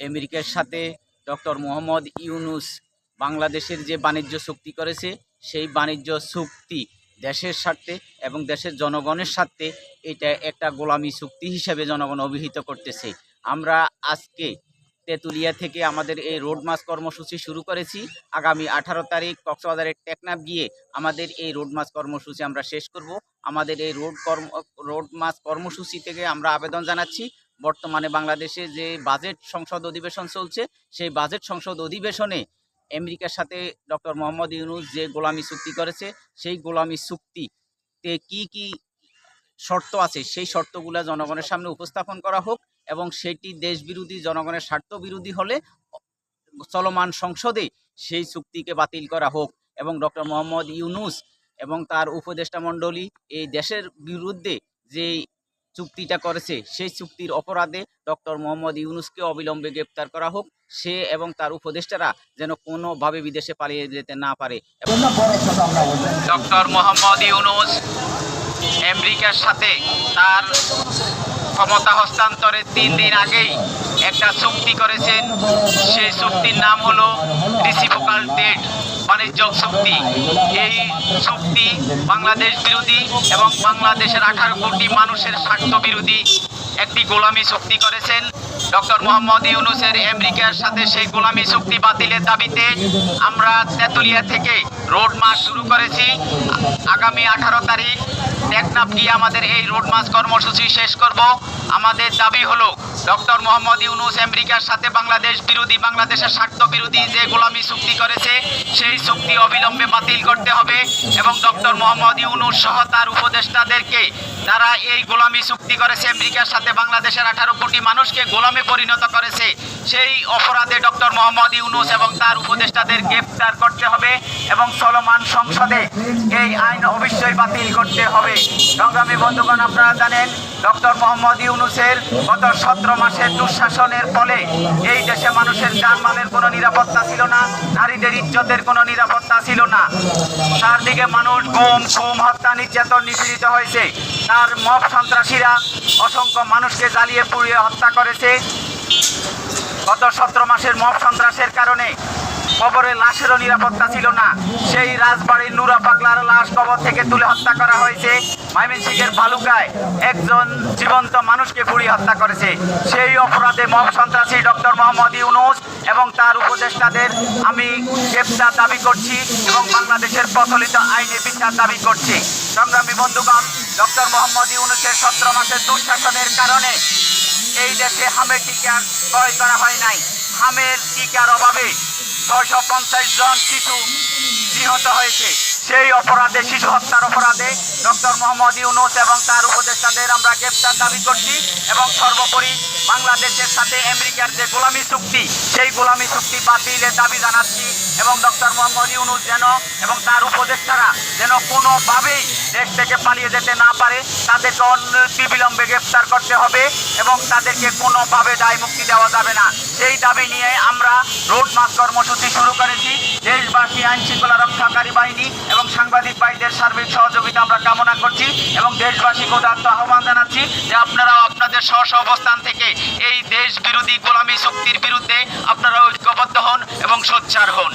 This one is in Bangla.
আমেরিকার সাথে ডক্টর মোহাম্মদ ইউনূস বাংলাদেশের যে বাণিজ্য চুক্তি করেছে, সেই বাণিজ্য চুক্তি দেশের স্বার্থে এবং দেশের জনগণের স্বার্থে এটা একটা গোলামি চুক্তি হিসেবে জনগণ অভিহিত করতেছে। আমরা আজকে তেঁতুলিয়া থেকে আমাদের এই রোড মার্চ কর্মসূচি শুরু করেছি। আগামী 18 তারিখ কক্সবাজারের টেকনাফ গিয়ে আমাদের এই রোড মার্চ কর্মসূচি আমরা শেষ করব। আমাদের এই রোড মার্চ কর্মসূচি থেকে আমরা আবেদন জানাচ্ছি, বর্তমানে বাংলাদেশে যে বাজেট সংসদ অধিবেশন চলছে, সেই বাজেট সংসদ অধিবেশনে আমেরিকার সাথে ডক্টর মোহাম্মদ ইউনূস যে গোলামি চুক্তি করেছে, সেই গোলামি চুক্তিতে কি কি শর্ত আছে, সেই শর্তগুলো জনগণের সামনে উপস্থাপন করা হোক এবং সেটি দেশ বিরোধী, জনগণের স্বার্থ বিরোধী হলে চলমান সংসদে সেই চুক্তিকে বাতিল করা হোক এবং ডক্টর মোহাম্মদ ইউনূস এবং তার উপদেষ্টা মণ্ডলী এই দেশের বিরুদ্ধে যে চুক্তিটা করেছে, সেই চুক্তির অপরাধে ডক্টর মোহাম্মদ ইউনূসকে অবিলম্বে গ্রেপ্তার করা হোক। সে এবং তার উপদেষ্টারা যেন কোনোভাবে বিদেশে পালিয়ে যেতে না পারে। ডক্টর মোহাম্মদ ইউনূস আমেরিকার সাথে তার ক্ষমতা হস্তান্তরের 3 দিন আগেই একটা চুক্তি করেছেন। সেই চুক্তির নাম হলো রেসিপ্রোকাল ট্রেড বাণিজ্য চুক্তি। এই চুক্তি বাংলাদেশ বিরোধী এবং বাংলাদেশের 18 কোটি মানুষের স্বার্থ বিরোধী একটি গোলামি চুক্তি করেছেন। ডক্টর মোহাম্মদ ইউনূসের আমেরিকার সাথে সেই গোলামি চুক্তি বাতিলের দাবিতে আমরা তেঁতুলিয়া থেকে রোড মার্চ শুরু করেছি। আগামী 18 তারিখ টেকনাফ গিয়ে আমাদের এই রোড মার্চ কর্মসূচি শেষ করব। আমাদের দাবি হলো ডক্টর মোহাম্মদ ইউনূস আমেরিকার সাথে বাংলাদেশ বিরোধী, বাংলাদেশের স্বার্থ বিরোধী যে গোলামি চুক্তি করেছে, সেই চুক্তি অবিলম্বে বাতিল করতে হবে এবং ডক্টর মোহাম্মদ ইউনূস সহ তার উপদেষ্টাদেরকে, যারা এই গোলামি চুক্তি করেছে, আমেরিকার সাথে বাংলাদেশের 18 কোটি মানুষকে গোলামে পরিণত করেছে, সেই অপরাধে ডক্টর মোহাম্মদ ইউনূস এবং তার উপদেষ্টাদের গ্রেপ্তার করতে হবে এবং চলমান সংসদে এই আইন অবশ্যই বাতিল করতে হবে। সংগ্রামী বন্ধুগণ, আপনারা জানেন ডক্টর মোহাম্মদ ইউনূসের গত 17 মাসের দুঃশাসনের ফলে এই দেশে মানুষের জানমালের কোনো নিরাপত্তা ছিল না, নারীদের ইজ্জতের কোনো নিরাপত্তা ছিল না। চারদিকে মানুষ গুম, খুন, হত্যা, নির্যাতন, নিপীড়িত হয়েছে। তার মব সন্ত্রাসীরা অসংখ্য মানুষকে জ্বালিয়ে পুড়িয়ে হত্যা করেছে। গত 17 মাসের মব সন্ত্রাসের কারণে কবরে লাশেরও নিরাপত্তা ছিল না। সেই রাজবাড়ির নুরা পাগলার লাশ কবর থেকে তুলে হত্যা করা হয়েছে। ময়মনসিংহের ভালুকায় একজন জীবন্ত মানুষকে পুড়িয়ে হত্যা করেছে। সেই অপরাধে মব সন্ত্রাসী ডক্টর মোহাম্মদ ইউনূস এবং তার উপদেষ্টাদের আমি গ্রেপ্তার দাবি করছি এবং বাংলাদেশের প্রচলিত আইনে বিচার দাবি করছি। সংগ্রামী বন্ধুগণ, ডক্টর মোহাম্মদ ইউনূসের 17 মাসের দুঃশাসনের কারণে এই দেশে হামের টিকা ক্রয় করা হয় নাই। হামের টিকার অভাবে 650 জন শিশু নিহত হয়েছে। সেই অপরাধে, শিশু হত্যার অপরাধে ডক্টর মোহাম্মদ ইউনূস এবং তার উপদেষ্টাদের আমরা গ্রেপ্তার দাবি করছি এবং সর্বোপরি বাংলাদেশের সাথে আমেরিকার যে গোলামি চুক্তি, সেই গোলামি চুক্তি বাতিলের দাবি জানাচ্ছি এবং ডক্টর মোহাম্মদ ইউনূস যেন এবং তার উপদেষ্টারা যেন কোনোভাবেই দেশ থেকে পালিয়ে যেতে না পারে, তাদেরকে অনতিবিলম্বে গ্রেপ্তার করতে হবে এবং তাদেরকে কোনোভাবে দায় মুক্তি দেওয়া যাবে না। সেই দাবি নিয়ে আমরা রোড মার্চ কর্মসূচি শুরু করেছি। দেশবাসী, আইন শৃঙ্খলা রক্ষাকারী বাহিনী এবং সাংবাদিক ভাইদের সার্বিক সহযোগিতা আমরা কামনা করছি এবং দেশবাসীকে উদাত্ত আহ্বান জানাচ্ছি যে আপনারাও আপনাদের স্ব অবস্থান থেকে এই দেশ বিরোধী গোলামি শক্তির বিরুদ্ধে আপনারা ঐক্যবদ্ধ হন এবং সোচ্চার হন।